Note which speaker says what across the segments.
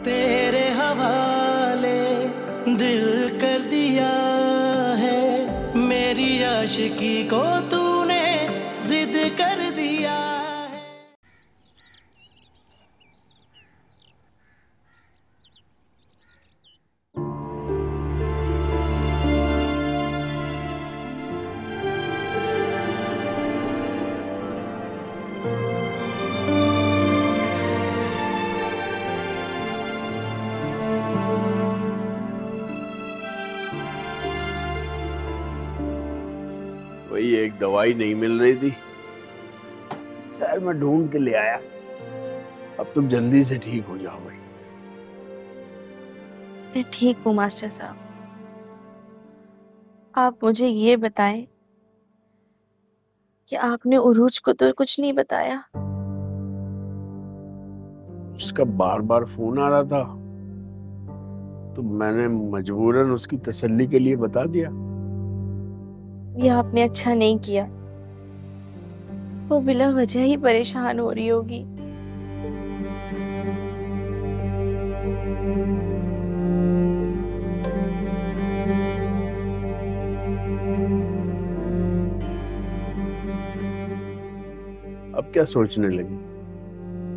Speaker 1: तेरे हवाले दिल कर दिया है, मेरी आशिकी को तूने जिद कर दिया है।
Speaker 2: वही एक दवाई नहीं मिल रही थी, शहर में ढूंढ के ले आया। अब तुम जल्दी से ठीक हो जाओ भाई।
Speaker 3: मैं ठीक हूँ मास्टर साहब। आप मुझे ये बताएं कि आपने उरूज को तो कुछ नहीं बताया।
Speaker 2: उसका बार बार फोन आ रहा था तो मैंने मजबूरन उसकी तसल्ली के लिए बता दिया।
Speaker 3: ये आपने अच्छा नहीं किया। वो बिला वजह ही परेशान हो रही होगी।
Speaker 2: अब क्या सोचने लगी?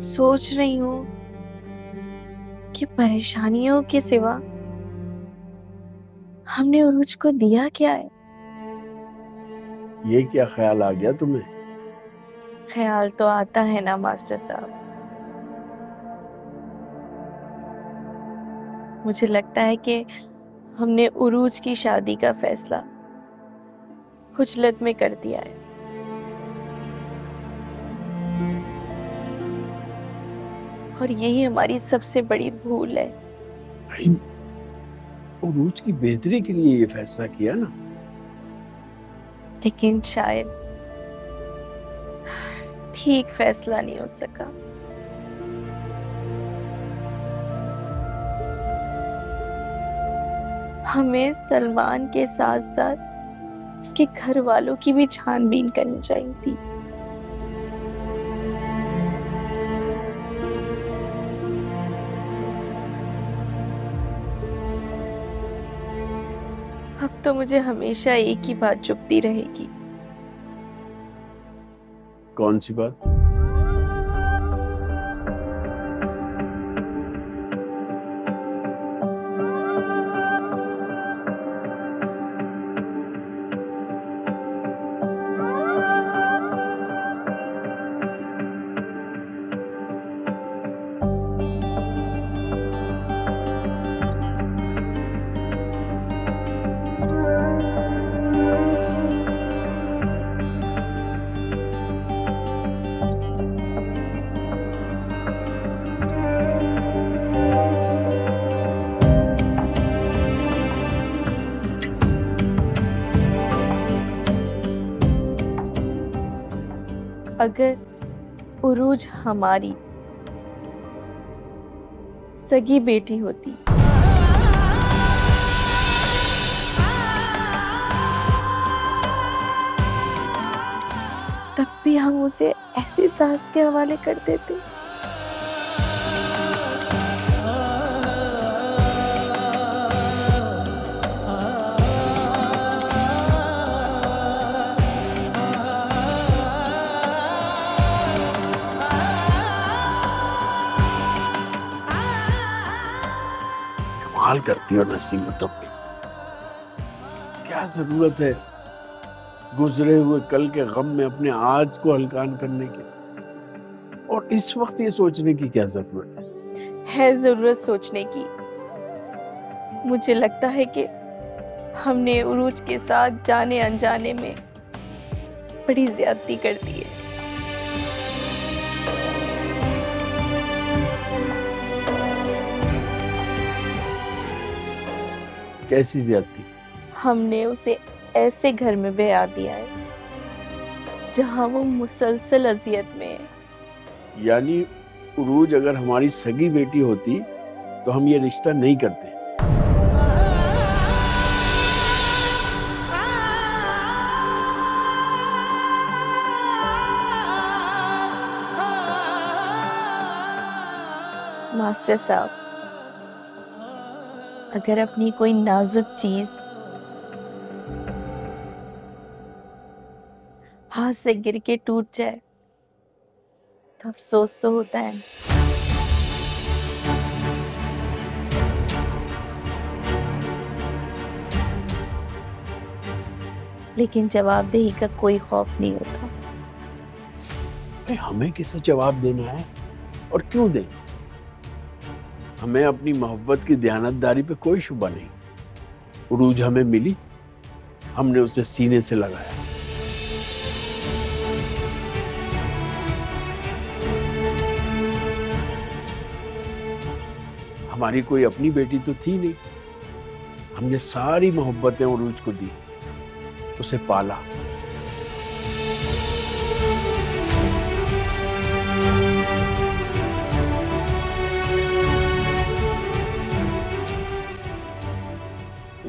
Speaker 3: सोच रही हूँ कि परेशानियों के सिवा हमने उरूज को दिया क्या है।
Speaker 2: ये क्या ख्याल आ गया तुम्हें?
Speaker 3: ख्याल तो आता है ना मास्टर साहब। मुझे लगता है कि हमने उरूज की शादी का फैसला हुजलत में कर दिया है। और यही हमारी सबसे बड़ी भूल है।
Speaker 2: भाई, उरूज की बेहतरी के लिए ये फैसला किया ना।
Speaker 3: लेकिन शायद ठीक फैसला नहीं हो सका। हमें सलमान के साथ साथ उसके घर वालों की भी छानबीन करनी चाहिए थी। अब तो मुझे हमेशा एक ही बात चुभती रहेगी।
Speaker 2: कौन सी बात?
Speaker 3: अगर उरूज हमारी सगी बेटी होती तब भी हम उसे ऐसी सास के हवाले कर देते।
Speaker 2: कमाल करती हो नसीम तुम भी। क्या जरूरत है गुजरे हुए कल के गम में अपने आज को हलकान करने की, और इस वक्त ये सोचने की क्या जरूरत
Speaker 3: है जरूरत सोचने की। मुझे लगता है कि हमने उरूज के साथ जाने अनजाने में बड़ी ज्यादती कर दी है।
Speaker 2: कैसी ज्यादती?
Speaker 3: हमने उसे ऐसे घर में ब्याह दिया है जहां वो मुसलसल अजियत में है।
Speaker 2: यानी उरूज अगर हमारी सगी बेटी होती तो हम ये रिश्ता नहीं करते।
Speaker 3: मास्टर साहब, अगर अपनी कोई नाजुक चीज हाथ से गिर के टूट जाए तो अफसोस तो होता है। लेकिन जवाबदेही का कोई खौफ नहीं होता।
Speaker 2: अरे हमें किसे जवाब देना है और क्यों दें? हमें अपनी मोहब्बत की दयानतदारी पे कोई शुबा नहीं। उरूज हमें मिली, हमने उसे सीने से लगाया। हमारी कोई अपनी बेटी तो थी नहीं, हमने सारी मोहब्बतें उरूज को दी, उसे पाला।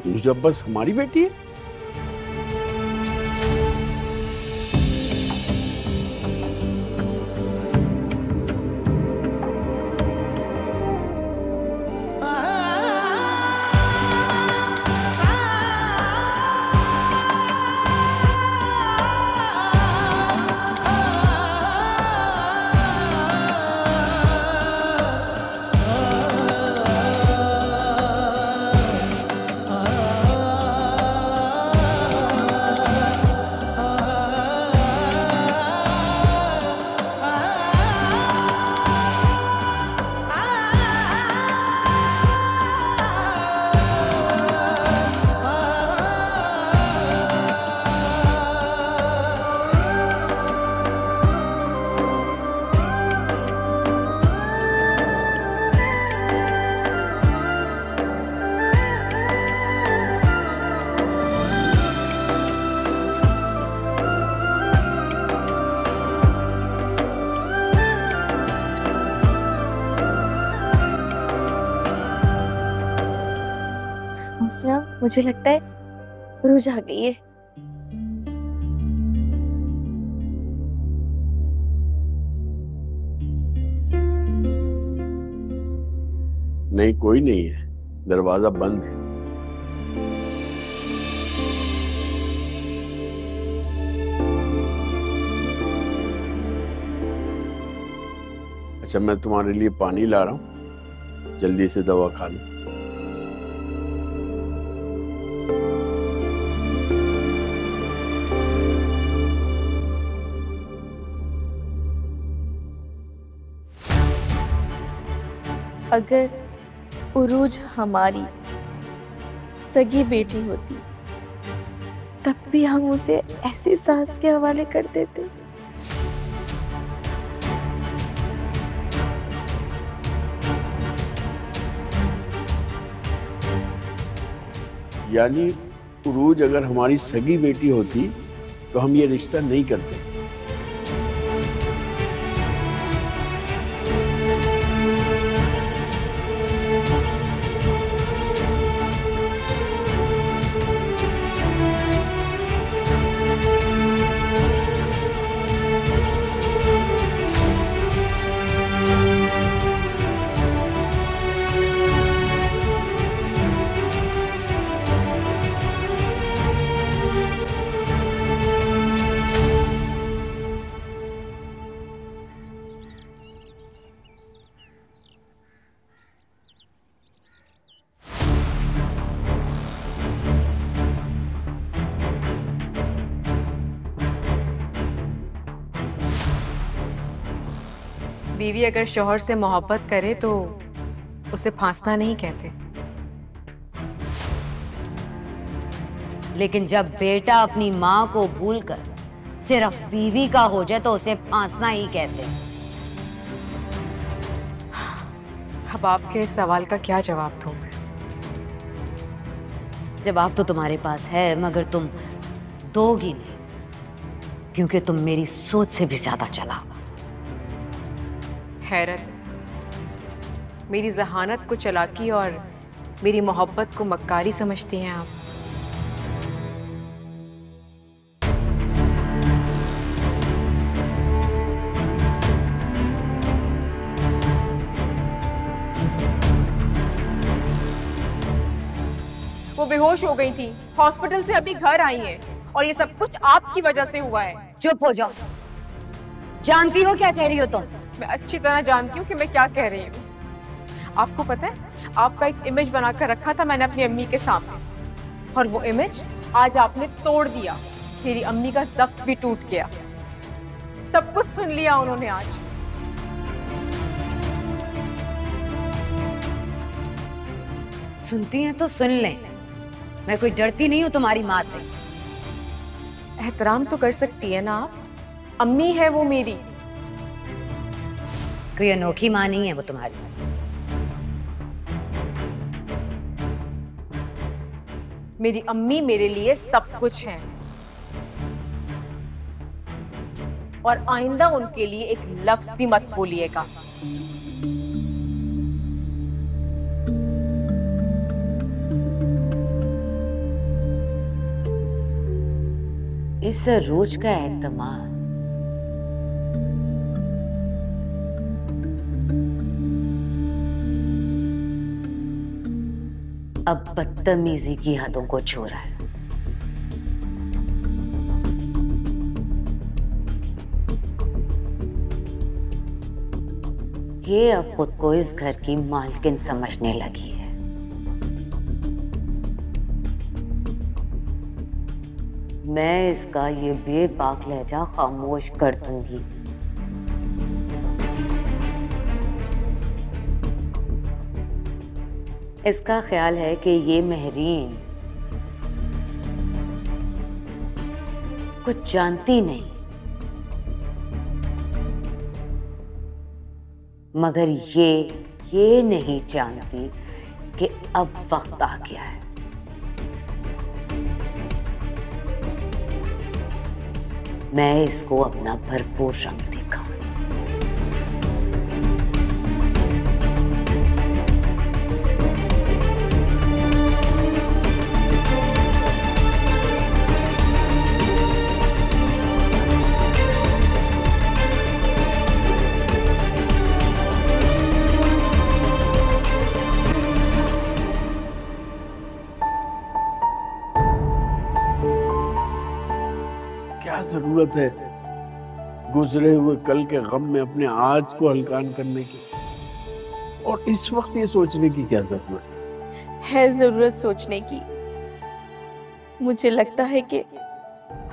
Speaker 2: उरूज अब बस हमारी बेटी है।
Speaker 3: मुझे लगता है उरूज आ गई है।
Speaker 2: नहीं, कोई नहीं है, दरवाजा बंद है। अच्छा, मैं तुम्हारे लिए पानी ला रहा हूँ, जल्दी से दवा खा लो।
Speaker 3: अगर उरूज हमारी सगी बेटी होती तब भी हम उसे ऐसी सास के हवाले कर देते।
Speaker 2: यानी उरूज अगर हमारी सगी बेटी होती तो हम ये रिश्ता नहीं करते।
Speaker 4: बीवी अगर शौहर से मोहब्बत करे तो उसे फांसना नहीं कहते।
Speaker 5: लेकिन जब बेटा अपनी माँ को भूलकर सिर्फ बीवी का हो जाए तो उसे फांसना ही कहते हैं।
Speaker 4: अब आपके इस सवाल का क्या जवाब दूं मैं?
Speaker 5: जवाब तो तुम्हारे पास है, मगर तुम दोगी नहीं, क्योंकि तुम मेरी सोच से भी ज्यादा चालाक हो।
Speaker 4: हैरत, मेरी जहानत को चालाकी और मेरी मोहब्बत को मक्कारी समझती हैं आप। बेहोश हो गई थी, हॉस्पिटल से अभी घर आई हैं और ये सब कुछ आपकी वजह से हुआ है।
Speaker 5: चुप हो जाओ। जानती हो क्या कह रही हो तुम?
Speaker 4: मैं अच्छी तरह जानती हूँ कि मैं क्या कह रही हूँ। आपको पता है, आपका एक इमेज बनाकर रखा था मैंने अपनी अम्मी के सामने, और वो इमेज आज आपने तोड़ दिया। मेरी अम्मी का ज़ब्त भी टूट गया। सब कुछ सुन लिया उन्होंने आज।
Speaker 5: सुनती हैं तो सुन लें। मैं कोई डरती नहीं हूं तुम्हारी माँ से।
Speaker 4: एहतराम तो कर सकती है ना आप, अम्मी है वो मेरी।
Speaker 5: कोई अनोखी माँ नहीं है वो तुम्हारी।
Speaker 4: मेरी अम्मी मेरे लिए सब कुछ है, और आइंदा उनके लिए एक लफ्ज भी मत बोलिएगा।
Speaker 5: इस रोज का एतमाद अब बदतमीजी की हदों को छू रहा है। ये अब खुद को इस घर की मालकिन समझने लगी है। मैं इसका ये बेबाक लहजा खामोश कर दूंगी। इसका ख्याल है कि ये महरीन कुछ जानती नहीं, मगर ये नहीं जानती कि अब वक्त आ गया है। मैं इसको अपना भरपूर रंग दिखाऊं।
Speaker 2: क्या जरूरत है गुजरे हुए कल के गम में अपने आज को हल्कान करने की, और इस वक्त ये सोचने की क्या जरूरत
Speaker 3: है ज़रूरत सोचने की। मुझे लगता है कि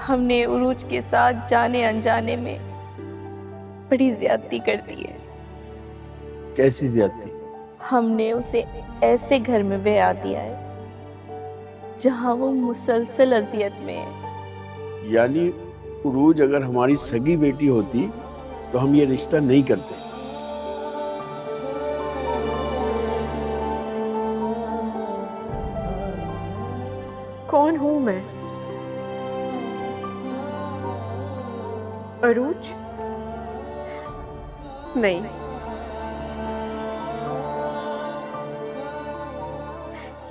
Speaker 3: हमने उरूज के साथ जाने अनजाने में बड़ी ज्यादती कर दी है।
Speaker 2: कैसी ज्यादती?
Speaker 3: हमने उसे ऐसे घर में ब्याह दिया है जहां वो मुसलसल अजियत में है।
Speaker 2: यानी उरूज अगर हमारी सगी बेटी होती तो हम ये रिश्ता नहीं करते।
Speaker 4: कौन हूं मैं? अरूज? नहीं,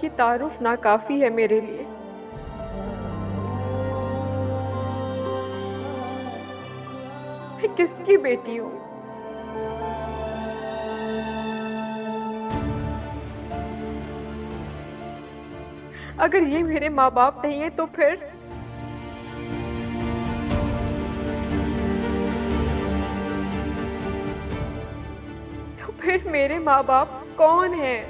Speaker 4: ये तारुफ नाकाफी है मेरे लिए। मैं किसकी बेटी हूं? अगर ये मेरे माँ बाप नहीं है तो फिर मेरे माँ बाप कौन हैं?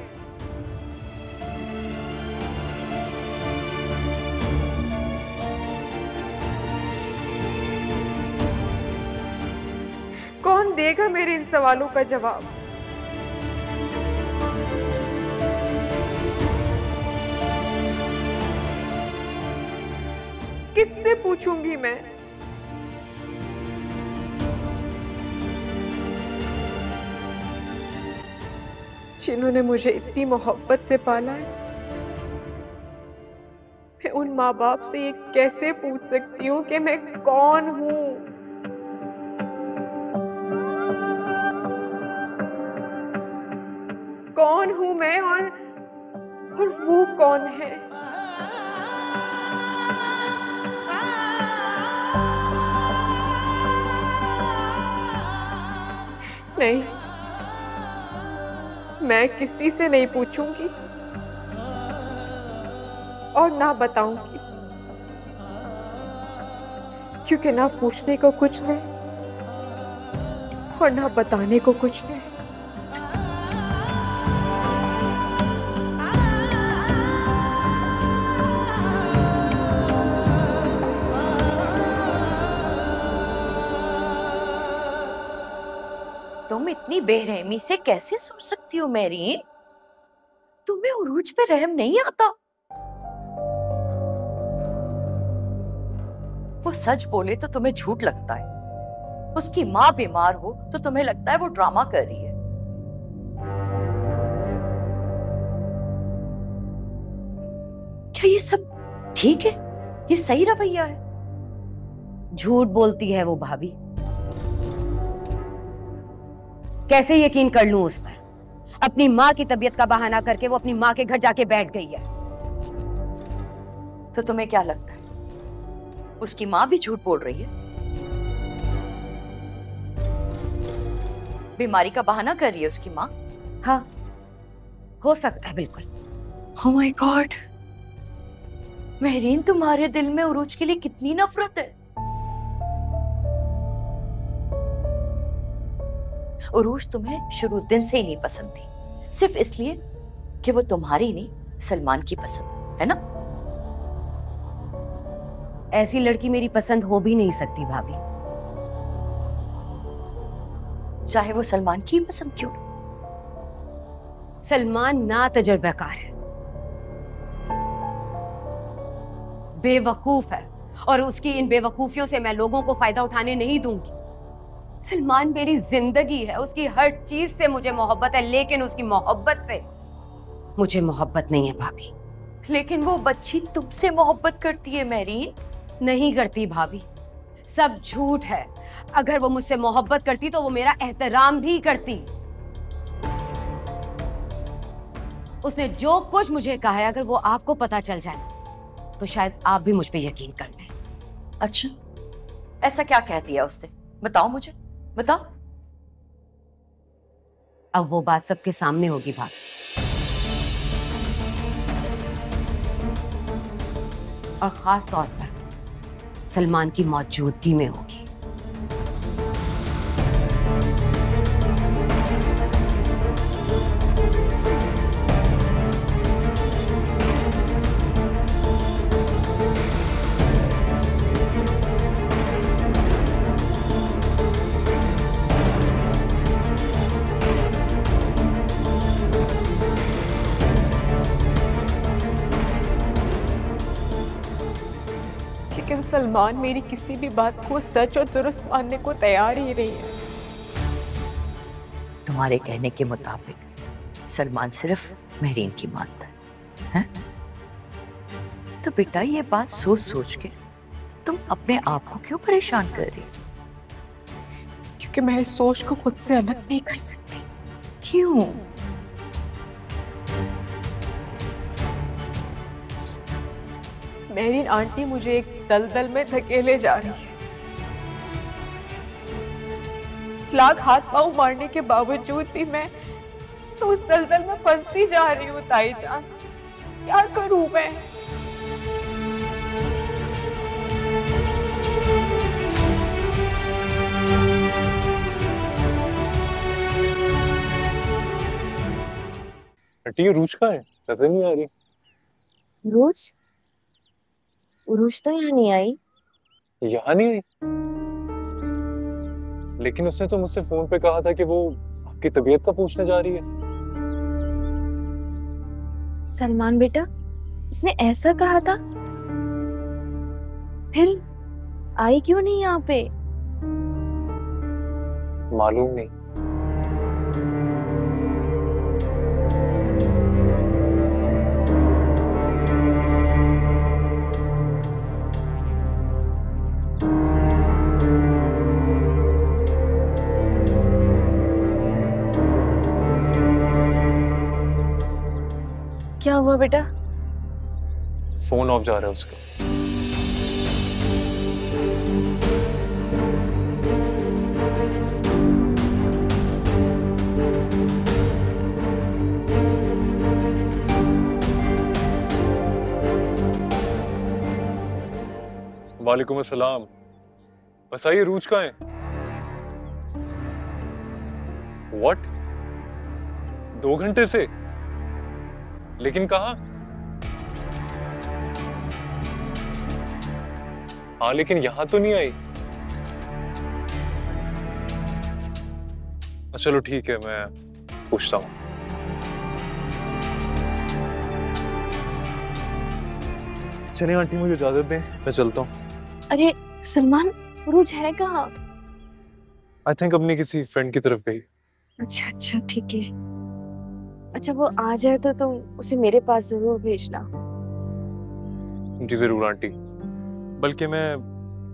Speaker 4: कौन देगा मेरे इन सवालों का जवाब? किससे पूछूंगी मैं? जिन्होंने मुझे इतनी मोहब्बत से पाला है, मैं उन माँ बाप से ये कैसे पूछ सकती हूँ कि मैं कौन हूँ? कौन हूं मैं और वो कौन है? नहीं, मैं किसी से नहीं पूछूंगी, और ना बताऊंगी, क्योंकि ना पूछने को कुछ है और ना बताने को कुछ है।
Speaker 6: तुम इतनी बेरहमी से कैसे सोच सकती हो मेरीन? तुम्हें उरूज पे रहम नहीं आता? वो सच बोले तो तुम्हें झूठ लगता है, उसकी माँ बीमार हो तो तुम्हें लगता है वो ड्रामा कर रही है। क्या ये सब ठीक है? ये सही रवैया है?
Speaker 5: झूठ बोलती है वो भाभी। कैसे यकीन कर लूं उस पर? अपनी माँ की तबीयत का बहाना करके वो अपनी माँ के घर जाके बैठ गई है।
Speaker 6: तो तुम्हें क्या लगता है उसकी माँ भी झूठ बोल रही है? बीमारी का बहाना कर रही है उसकी माँ?
Speaker 5: हाँ, हो सकता है, बिल्कुल।
Speaker 6: Oh my God! मेहरीन, तुम्हारे दिल में उरूज के लिए कितनी नफरत है। उरूज तुम्हें शुरू दिन से ही नहीं पसंद थी, सिर्फ इसलिए कि वो तुम्हारी नहीं सलमान की पसंद है ना?
Speaker 5: ऐसी लड़की मेरी पसंद हो भी नहीं सकती भाभी।
Speaker 6: चाहे वो सलमान की पसंद क्यों?
Speaker 5: सलमान ना तजर्बाकार है, बेवकूफ है, और उसकी इन बेवकूफियों से मैं लोगों को फायदा उठाने नहीं दूंगी। सलमान मेरी जिंदगी है, उसकी हर चीज से मुझे मोहब्बत है, लेकिन उसकी मोहब्बत से मुझे मोहब्बत नहीं है भाभी।
Speaker 6: लेकिन वो बच्ची तुमसे मोहब्बत करती है मेहरीन।
Speaker 5: नहीं करती भाभी, सब झूठ है। अगर वो मुझसे मोहब्बत करती तो वो मेरा एहतराम भी करती। उसने जो कुछ मुझे कहा है, अगर वो आपको पता चल जाए तो शायद आप भी मुझ पे यकीन कर दें।
Speaker 6: अच्छा, ऐसा क्या कह दिया उसने? बताओ मुझे, बताओ।
Speaker 5: अब वो बात सबके सामने होगी भाभी, और खास तौर पर सलमान की मौजूदगी में होगी।
Speaker 4: लेकिन सलमान मेरी किसी भी बात को सच और दुरुस्त मानने को तैयार ही नहीं है।
Speaker 6: तुम्हारे कहने के मुताबिक सलमान सिर्फ मेहरीन की मानता है? तो बेटा, ये बात सोच सोच के तुम अपने आप को क्यों परेशान कर रही हो?
Speaker 4: क्योंकि मैं इस सोच को खुद से अलग नहीं कर सकती।
Speaker 6: क्यों?
Speaker 4: मेहरीन आंटी मुझे एक दलदल में धकेले जा रही है। लाख हाथ पांव मारने के बावजूद भी मैं तो उस दलदल में फंसती जा रही हूँ। ताई जान, क्या करूं मैं?
Speaker 7: ये रूज का है, नजर नहीं आ रही।
Speaker 3: रोज उरूज तो यहाँ नहीं आई।
Speaker 7: यहाँ नहीं आई? लेकिन उसने तो मुझसे फोन पे कहा था कि वो आपकी तबीयत का पूछने जा रही है।
Speaker 3: सलमान बेटा, उसने ऐसा कहा था? फिर आई क्यों नहीं यहाँ पे?
Speaker 7: मालूम नहीं।
Speaker 3: क्या हुआ बेटा?
Speaker 7: फोन ऑफ जा रहा है उसका। वालेकुम अस्सलाम। बस आइए, रूज कहाँ है? What? 2 घंटे से? लेकिन कहाँ? हाँ, लेकिन यहां तो नहीं आई। चलो ठीक है, मैं पूछता हूँ। चलिए आंटी, मुझे इजाजत दें, मैं चलता हूँ।
Speaker 3: अरे सलमान, उरूज है कहाँ?
Speaker 7: आई थिंक अपनी किसी फ्रेंड की तरफ गई।
Speaker 3: अच्छा अच्छा, ठीक है। अच्छा, वो आ जाए तो तुम उसे मेरे पास जरूर भेजना।
Speaker 7: जी जरूर आंटी, बल्कि मैं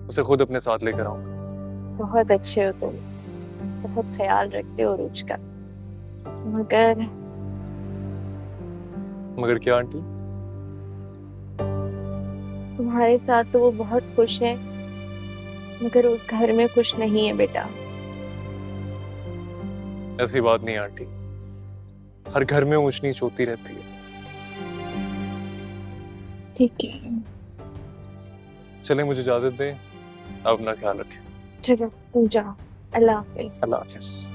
Speaker 7: उसे खुद अपने साथ लेकर आऊंगा।
Speaker 3: बहुत अच्छे हो तुम, बहुत ख्याल रखते हो उरूज का।
Speaker 7: मगर क्या आंटी?
Speaker 3: तुम्हारे साथ तो वो बहुत खुश है, मगर उस घर में खुश नहीं है बेटा।
Speaker 7: ऐसी बात नहीं आंटी, हर घर में ऊंच नीच होती रहती है।
Speaker 3: ठीक है,
Speaker 7: चले, मुझे इजाजत दें, आप अपना ख्याल रखें।
Speaker 3: चलो तुम जाओ, अल्लाह हाफिज।
Speaker 7: अल्लाह हाफिज।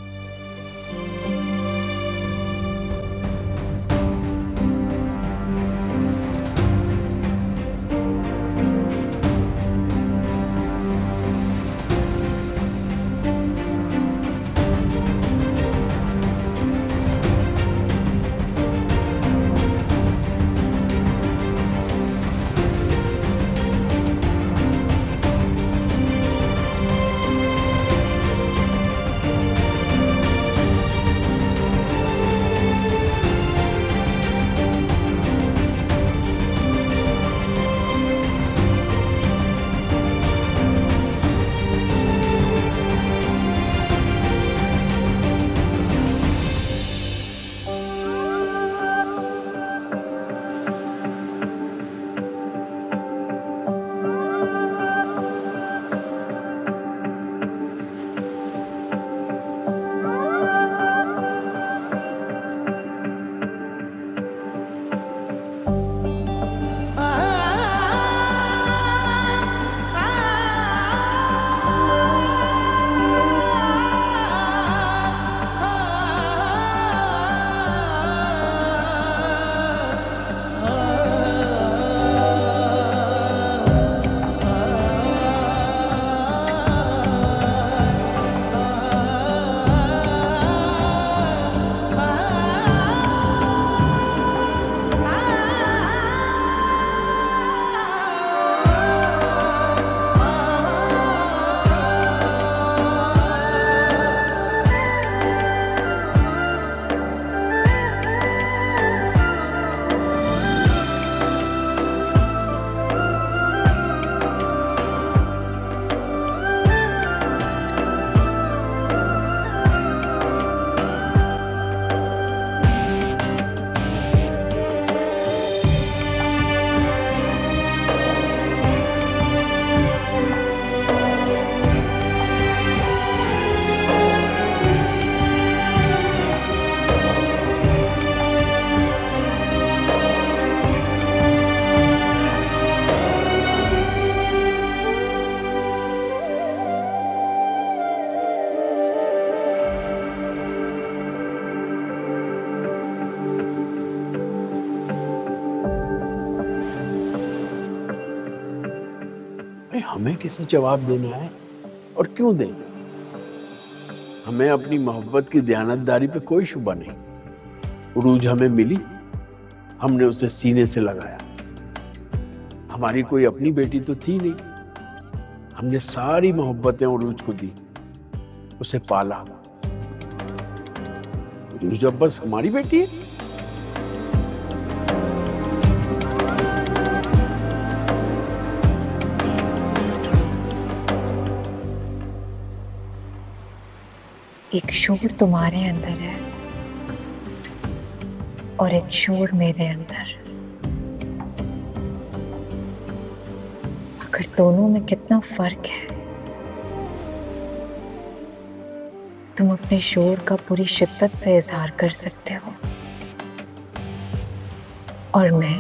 Speaker 2: हमें किसे जवाब देना है और क्यों दें? हमें अपनी मोहब्बत की दयानतदारी पे कोई शुबा नहीं। उरूज हमें मिली, हमने उसे सीने से लगाया। हमारी कोई अपनी बेटी तो थी नहीं, हमने सारी मोहब्बतें उरूज को दी, उसे पाला। उरूज अब बस हमारी बेटी है।
Speaker 6: एक शोर तुम्हारे अंदर है और एक शोर मेरे अंदर। अगर दोनों में कितना फर्क है, तुम अपने शोर का पूरी शिद्दत से इजहार कर सकते हो और मैं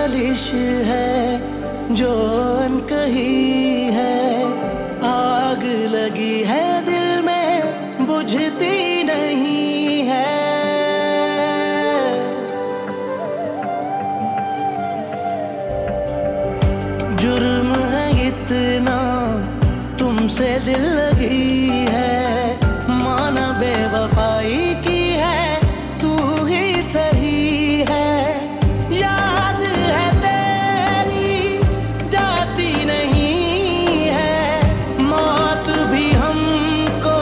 Speaker 1: मालिश है जो अनकही है, आग लगी है दिल में बुझती नहीं है। जुर्म है इतना तुमसे दिल लगी है, माना बेवफाई की है तू ही सही है। याद है तेरी जाती नहीं है, मौत भी हमको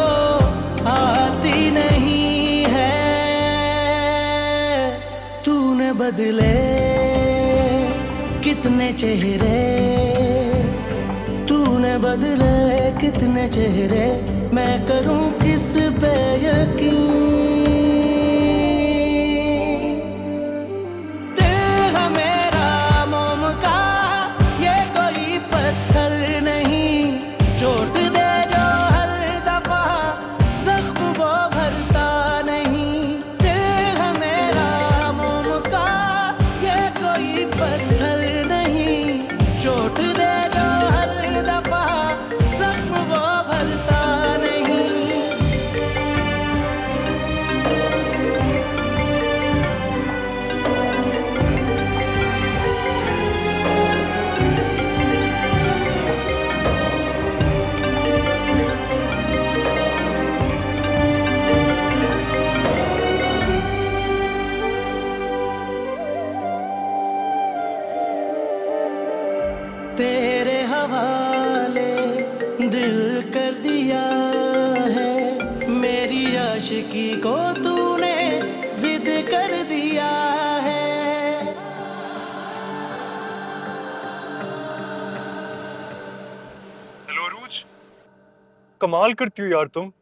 Speaker 1: आती नहीं है। तूने बदले कितने चेहरे, तूने बदले कितने चेहरे, मैं करूं किस पे यकीन। दिल है मेरा मोम का, ये कोई पत्थर नहीं, चोट दे जो हर दफा जख्म वो भरता नहीं। दिल है मेरा मोम का, ये कोई पत्थर नहीं, चोट दे जो हर दफा जख्म वो भरता नहीं। तेरे हवाले दिल कर दिया है, मेरी आशिकी को तूने जिद कर दिया है।
Speaker 7: हेलो अरूज, कमाल करती हो यार तुम।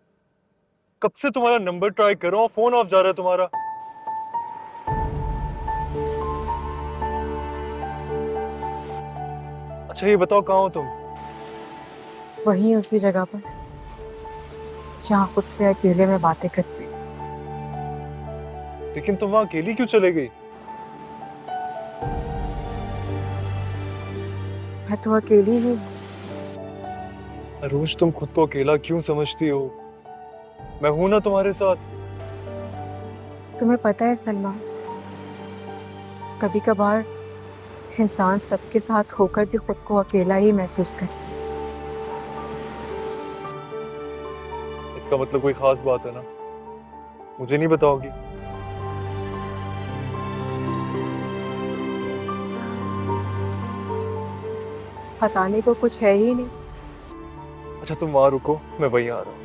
Speaker 7: कब से तुम्हारा नंबर ट्राई कर रहा हूँ, फोन ऑफ जा रहा है तुम्हारा। अच्छा ये बताओ कहाँ हो तुम?
Speaker 4: वहीं उसी जगह पर जहाँ खुद से अकेले में बातें करती।
Speaker 7: लेकिन तुम वहां अकेली क्यों चले गई?
Speaker 4: मैं तो अकेली हूँ।
Speaker 7: अरूज तुम खुद को अकेला क्यों समझती हो? मैं हूं ना तुम्हारे साथ।
Speaker 4: तुम्हें पता है सलमान, कभी कभार इंसान सबके साथ होकर भी खुद को अकेला ही महसूस करता है।
Speaker 7: इसका मतलब कोई खास बात है ना? मुझे नहीं बताओगी?
Speaker 4: बताने को कुछ है ही नहीं।
Speaker 7: अच्छा तुम वहां रुको, मैं वहीं आ रहा हूँ।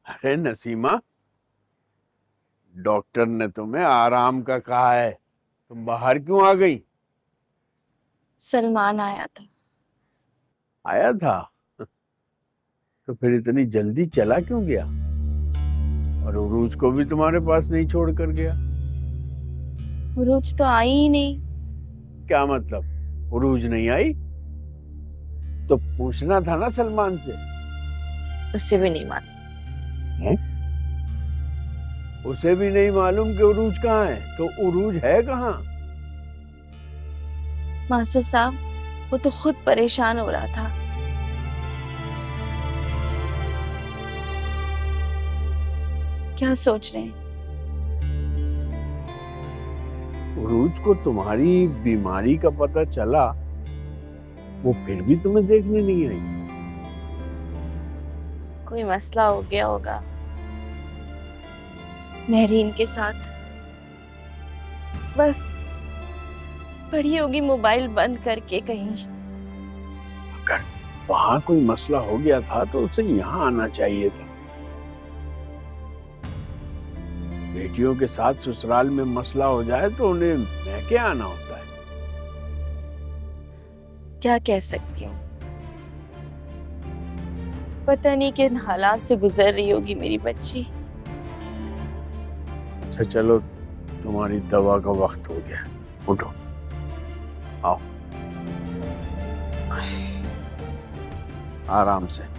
Speaker 2: अरे नसीमा, डॉक्टर ने तुम्हें आराम का कहा है, तुम बाहर क्यों आ गई?
Speaker 3: सलमान आया था।
Speaker 2: आया था? तो फिर इतनी जल्दी चला क्यों गया? और उरूज को भी तुम्हारे पास नहीं छोड़ कर गया?
Speaker 3: उरूज तो आई ही नहीं।
Speaker 2: क्या मतलब, उरूज नहीं आई? तो पूछना था ना सलमान से।
Speaker 3: उससे भी नहीं माना।
Speaker 2: उसे भी नहीं मालूम कि उरूज कहाँ है? तो उरूज है कहाँ?
Speaker 3: मास्टर साहब, वो तो खुद परेशान हो रहा था। क्या सोच रहे हैं?
Speaker 2: उरूज को तुम्हारी बीमारी का पता चला, वो फिर भी तुम्हें देखने नहीं आई?
Speaker 3: कोई मसला हो गया होगा महरीन के साथ। बस पड़ी होगी मोबाइल बंद करके कहीं।
Speaker 2: अगर वहां कोई मसला हो गया था तो उसे यहाँ आना चाहिए था। बेटियों के साथ ससुराल में मसला हो जाए तो उन्हें मैके आना होता है।
Speaker 3: क्या कह सकती हूँ, पता नहीं किन हालात से गुजर रही होगी मेरी बच्ची।
Speaker 2: अच्छा चलो, तुम्हारी दवा का वक्त हो गया, उठो, आओ आराम से।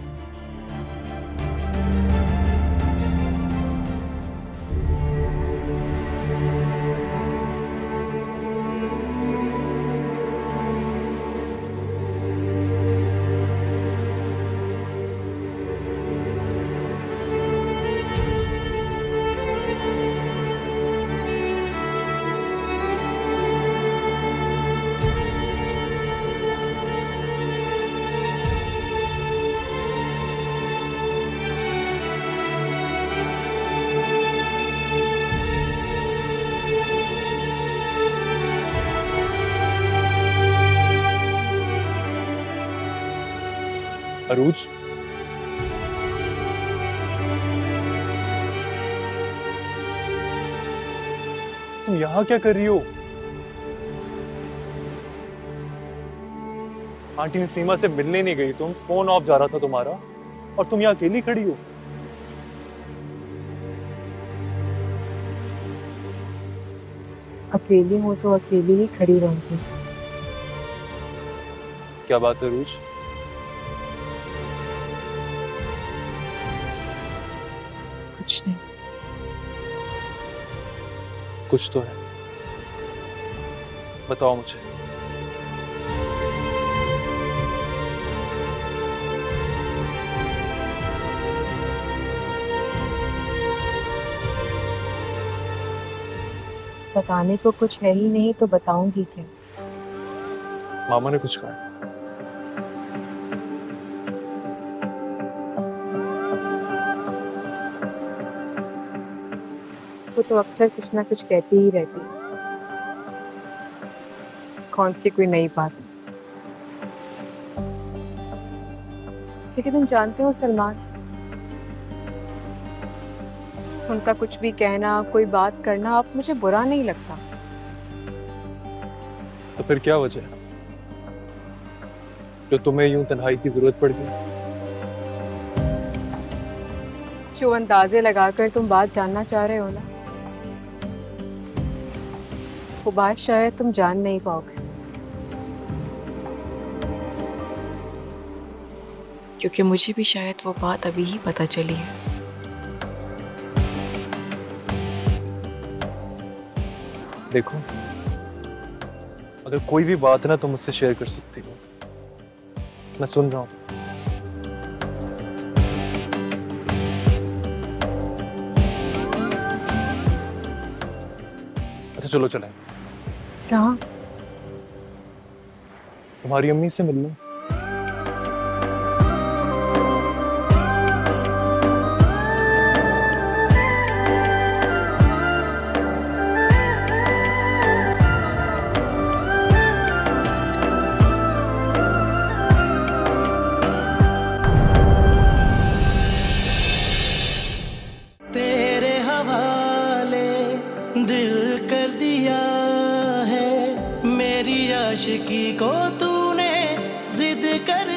Speaker 7: अरूज, तुम यहाँ क्या कर रही हो? आंटी नसीमा से मिलने नहीं गई तुम, फोन ऑफ जा रहा था तुम्हारा, और तुम यहाँ अकेली खड़ी हो।
Speaker 4: अकेली हो तो अकेली ही खड़ी रहूंगी।
Speaker 7: क्या बात है अरूज?
Speaker 4: कुछ नहीं।
Speaker 7: कुछ तो है, बताओ मुझे।
Speaker 4: बताने को कुछ है ही नहीं तो बताऊंगी क्या?
Speaker 7: मामा ने कुछ कहा?
Speaker 4: वो तो अक्सर कुछ ना कुछ कहती ही रहती है। कौन सी कोई नई बात? लेकिन तुम जानते हो सलमान, उनका कुछ भी कहना, कोई बात करना अब मुझे बुरा नहीं लगता।
Speaker 7: तो फिर क्या वजह है जो तुम्हें यूं तन्हाई की जरूरत पड़ गई?
Speaker 4: जो अंदाजे लगाकर तुम बात जानना चाह रहे हो ना, वो बात शायद तुम जान नहीं पाओगे।
Speaker 8: क्योंकि मुझे भी शायद वो बात अभी ही पता चली है।
Speaker 7: देखो, अगर कोई भी बात है ना तुम मुझसे शेयर कर सकती हो, मैं सुन रहा हूं। अच्छा चलो चलें।
Speaker 4: कहाँ?
Speaker 7: तुम्हारी अम्मी से मिलना।
Speaker 1: दिल कर दिया है, मेरी आशिकी को तूने जिद कर